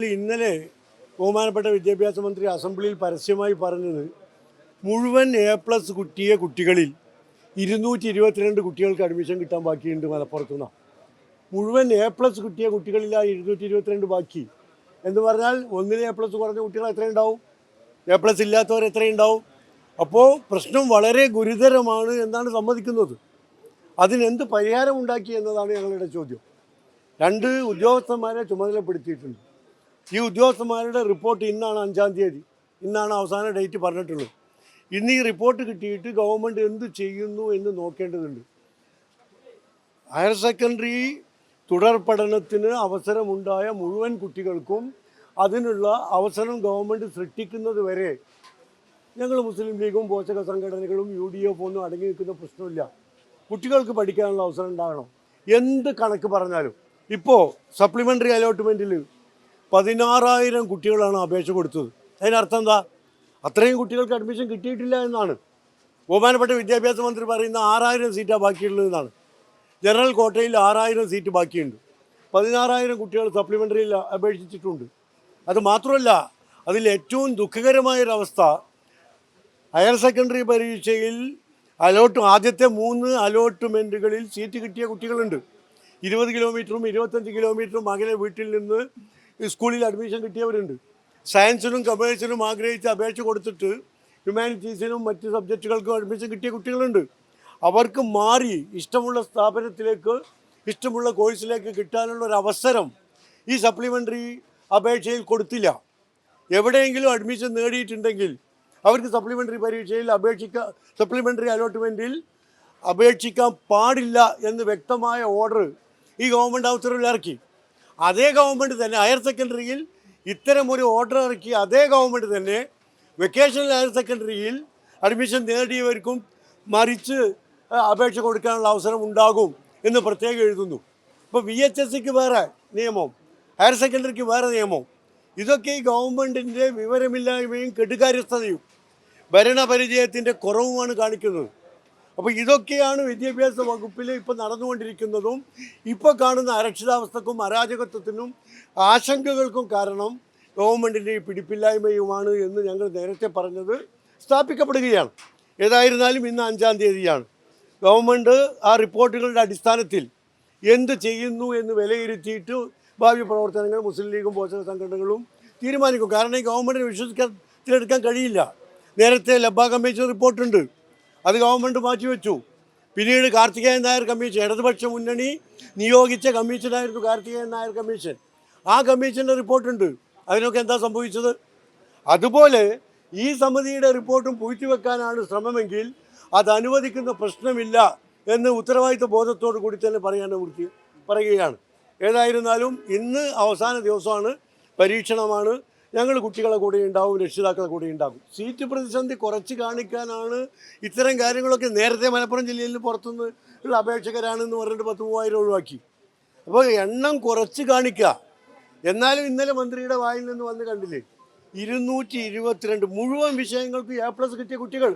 ഇന്നലെ ബഹുമാനപ്പെട്ട വിദ്യാഭ്യാസ മന്ത്രി അസംബ്ലിയിൽ പരസ്യമായി പറഞ്ഞത് മുഴുവൻ A+ കിട്ടിയ കുട്ടികളിൽ 222 കുട്ടികൾക്ക് അഡ്മിഷൻ കിട്ടാൻ ബാക്കിയുണ്ട് മലപ്പുറത്തുനിന്ന്. മുഴുവൻ A+ കിട്ടിയ കുട്ടികളിൽ ആ 222 ബാക്കി എന്ന് പറഞ്ഞാൽ ഒന്നിന് A+ കുറഞ്ഞ കുട്ടികൾ എത്രയുണ്ടാവും, A+ ഇല്ലാത്തവർ എത്രയുണ്ടാവും? അപ്പോൾ പ്രശ്നം വളരെ ഗുരുതരമാണ് എന്നാണ് സമ്മതിക്കുന്നത്. അതിനെന്ത് പരിഹാരം ഉണ്ടാക്കി എന്നതാണ് ഞങ്ങളുടെ ചോദ്യം. 2 ഉദ്യോഗസ്ഥന്മാരെ ചുമതലപ്പെടുത്തിയിട്ടുണ്ട്. ഈ ഉദ്യോഗസ്ഥന്മാരുടെ റിപ്പോർട്ട് ഇന്നാണ് 5-ാം തീയതി, ഇന്നാണ് അവസാന ഡേറ്റ് പറഞ്ഞിട്ടുള്ളത്. ഇന്ന് ഈ റിപ്പോർട്ട് കിട്ടിയിട്ട് ഗവൺമെൻറ് എന്ത് ചെയ്യുന്നു എന്ന് നോക്കേണ്ടതുണ്ട്. ഹയർ സെക്കൻഡറി തുടർ പഠനത്തിന് അവസരമുണ്ടായ മുഴുവൻ കുട്ടികൾക്കും അതിനുള്ള അവസരം ഗവൺമെൻറ് സൃഷ്ടിക്കുന്നത് വരെ ഞങ്ങൾ മുസ്ലിം ലീഗും പോഷക സംഘടനകളും UDF ഒന്നും അടങ്ങി നിൽക്കുന്ന പ്രശ്നമില്ല. കുട്ടികൾക്ക് പഠിക്കാനുള്ള അവസരം ഉണ്ടാകണം. എന്ത് കണക്ക് പറഞ്ഞാലും ഇപ്പോൾ സപ്ലിമെൻ്ററി അലോട്ട്മെൻറ്റിൽ 16,000 കുട്ടികളാണ് അപേക്ഷ കൊടുത്തത്. അതിനർത്ഥം എന്താ? അത്രയും കുട്ടികൾക്ക് അഡ്മിഷൻ കിട്ടിയിട്ടില്ല എന്നാണ്. ബഹുമാനപ്പെട്ട വിദ്യാഭ്യാസ മന്ത്രി പറയുന്ന 6,000 സീറ്റാണ് ബാക്കിയുള്ളതെന്നാണ്. ജനറൽ കോട്ടയിൽ 6,000 സീറ്റ് ബാക്കിയുണ്ട്. 16,000 കുട്ടികൾ സപ്ലിമെൻ്ററിയിൽ അപേക്ഷിച്ചിട്ടുണ്ട്. അത് മാത്രമല്ല, അതിൽ ഏറ്റവും ദുഃഖകരമായൊരവസ്ഥ, ഹയർ സെക്കൻഡറി പരീക്ഷയിൽ ആദ്യത്തെ 3 അലോട്ട്മെൻറ്റുകളിൽ സീറ്റ് കിട്ടിയ കുട്ടികളുണ്ട്. 20 കിലോമീറ്ററും 25 കിലോമീറ്ററും അകലെ വീട്ടിൽ നിന്ന് സ്കൂളിൽ അഡ്മിഷൻ കിട്ടിയവരുണ്ട്. സയൻസിനും കൊമേഴ്സിനും ആഗ്രഹിച്ച് അപേക്ഷ കൊടുത്തിട്ട് ഹ്യൂമാനിറ്റീസിനും മറ്റ് സബ്ജക്റ്റുകൾക്കും അഡ്മിഷൻ കിട്ടിയ കുട്ടികളുണ്ട്. അവർക്ക് മാറി ഇഷ്ടമുള്ള സ്ഥാപനത്തിലേക്ക്, ഇഷ്ടമുള്ള കോഴ്സിലേക്ക് കിട്ടാനുള്ള ഒരു അവസരം ഈ സപ്ലിമെൻ്ററി അപേക്ഷയിൽ കൊടുത്തില്ല. എവിടെയെങ്കിലും അഡ്മിഷൻ നേടിയിട്ടുണ്ടെങ്കിൽ അവർക്ക് സപ്ലിമെൻ്ററി പരീക്ഷയിൽ സപ്ലിമെൻ്ററി അലോട്ട്മെൻറ്റിൽ അപേക്ഷിക്കാൻ പാടില്ല എന്ന് വ്യക്തമായ ഓർഡർ ഈ ഗവൺമെൻറ് അവസരത്തിൽ ഇറക്കി. അതേ ഗവൺമെൻറ് തന്നെ ഹയർ സെക്കൻഡറിയിൽ ഇത്തരമൊരു ഓർഡർ ഇറക്കി. അതേ ഗവൺമെൻറ് തന്നെ വെക്കേഷണൽ ഹയർ സെക്കൻഡറിയിൽ അഡ്മിഷൻ നേടിയവർക്കും മറിച്ച് അപേക്ഷ കൊടുക്കാനുള്ള അവസരം ഉണ്ടാകും എന്ന് പ്രത്യേകം എഴുതുന്നു. ഇപ്പോൾ VHSക്ക് വേറെ നിയമം, ഹയർ സെക്കൻഡറിക്ക് വേറെ നിയമം. ഇതൊക്കെ ഈ ഗവൺമെൻറ്റിൻ്റെ വിവരമില്ലായ്മയും കെടുകാര്യസ്ഥതയും ഭരണപരിചയത്തിൻ്റെ കുറവുമാണ് കാണിക്കുന്നത്. അപ്പോൾ ഇതൊക്കെയാണ് വിദ്യാഭ്യാസ വകുപ്പിൽ ഇപ്പോൾ നടന്നുകൊണ്ടിരിക്കുന്നതും ഇപ്പോൾ കാണുന്ന അരക്ഷിതാവസ്ഥക്കും അരാജകത്വത്തിനും ആശങ്കകൾക്കും കാരണം ഗവൺമെൻറ്റിൻ്റെ ഈ പിടിപ്പില്ലായ്മയുമാണ് എന്ന് ഞങ്ങൾ നേരത്തെ പറഞ്ഞത് സ്ഥാപിക്കപ്പെടുകയാണ്. ഏതായിരുന്നാലും ഇന്ന് 5-ാം തീയതിയാണ്. ഗവൺമെൻറ് ആ റിപ്പോർട്ടുകളുടെ അടിസ്ഥാനത്തിൽ എന്ത് ചെയ്യുന്നു എന്ന് വിലയിരുത്തിയിട്ട് ഭാവി പ്രവർത്തനങ്ങൾ മുസ്ലിം ലീഗും പോഷക സംഘടനകളും തീരുമാനിക്കും. കാരണം ഈ ഗവൺമെൻറ്റിന് വിശ്വസിക്കാൻ കഴിയില്ല. നേരത്തെ ലബ്ബ കമ്മീഷൻ റിപ്പോർട്ടുണ്ട്, അത് ഗവൺമെൻറ് മാറ്റിവെച്ചു. പിന്നീട് കാർത്തികേയൻ നായർ കമ്മീഷൻ, ഇടതുപക്ഷ മുന്നണി നിയോഗിച്ച കമ്മീഷനായിരുന്നു കാർത്തികേയൻ നായർ കമ്മീഷൻ. ആ കമ്മീഷൻ്റെ റിപ്പോർട്ടുണ്ട്. അതിനൊക്കെ എന്താ സംഭവിച്ചത്? അതുപോലെ ഈ സമിതിയുടെ റിപ്പോർട്ടും പൂഴ്ത്തിവെക്കാനാണ് ശ്രമമെങ്കിൽ അത് അനുവദിക്കുന്ന പ്രശ്നമില്ല എന്ന് ഉത്തരവാദിത്വ ബോധത്തോടു കൂടി തന്നെ പറയുകയാണ്. ഏതായിരുന്നാലും ഇന്ന് അവസാന ദിവസമാണ്, പരീക്ഷണമാണ്. ഞങ്ങൾ കുട്ടികളെ കൂടെ ഉണ്ടാവും, രക്ഷിതാക്കളെ കൂടെ ഉണ്ടാകും. സീറ്റ് പ്രതിസന്ധി കുറച്ച് കാണിക്കാനാണ് ഇത്തരം കാര്യങ്ങളൊക്കെ. നേരത്തെ മലപ്പുറം ജില്ലയിൽ പുറത്തുനിന്ന് ഉള്ള അപേക്ഷകരാണെന്ന് പറഞ്ഞിട്ട് 10,000 ഒഴിവാക്കി. അപ്പോൾ എണ്ണം കുറച്ച് കാണിക്കുക. എന്നാലും ഇന്നലെ മന്ത്രിയുടെ വായിൽ നിന്ന് വന്ന് കണ്ടില്ലേ, 222 മുഴുവൻ വിഷയങ്ങൾക്ക് A+ കിട്ടിയ കുട്ടികൾ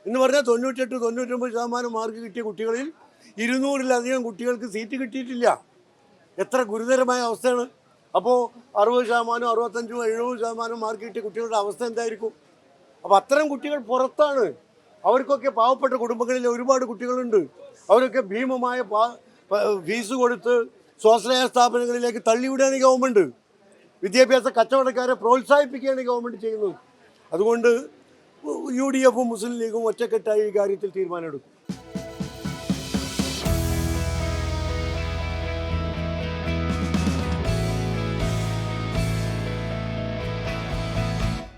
എന്ന് പറഞ്ഞാൽ 98-99% മാർക്ക് കിട്ടിയ കുട്ടികളിൽ 200-ലധികം കുട്ടികൾക്ക് സീറ്റ് കിട്ടിയിട്ടില്ല. എത്ര ഗുരുതരമായ അവസ്ഥയാണ്! അപ്പോൾ 60%, 65%, 70% മാർക്ക് കിട്ടിയ കുട്ടികളുടെ അവസ്ഥ എന്തായിരിക്കും? അപ്പോൾ അത്തരം കുട്ടികൾ പുറത്താണ്. അവർക്കൊക്കെ പാവപ്പെട്ട കുടുംബങ്ങളിൽ ഒരുപാട് കുട്ടികളുണ്ട്. അവരൊക്കെ ഭീമമായ ഫീസ് കൊടുത്ത് സ്വാശ്രയ സ്ഥാപനങ്ങളിലേക്ക് തള്ളിവിടുകയാണ് ഗവൺമെൻറ്. വിദ്യാഭ്യാസ കച്ചവടക്കാരെ പ്രോത്സാഹിപ്പിക്കുകയാണ് ഗവൺമെൻറ് ചെയ്യുന്നത്. അതുകൊണ്ട് UDF-ഉം മുസ്ലിം ലീഗും ഒറ്റക്കെട്ടായി ഈ കാര്യത്തിൽ തീരുമാനമെടുക്കും.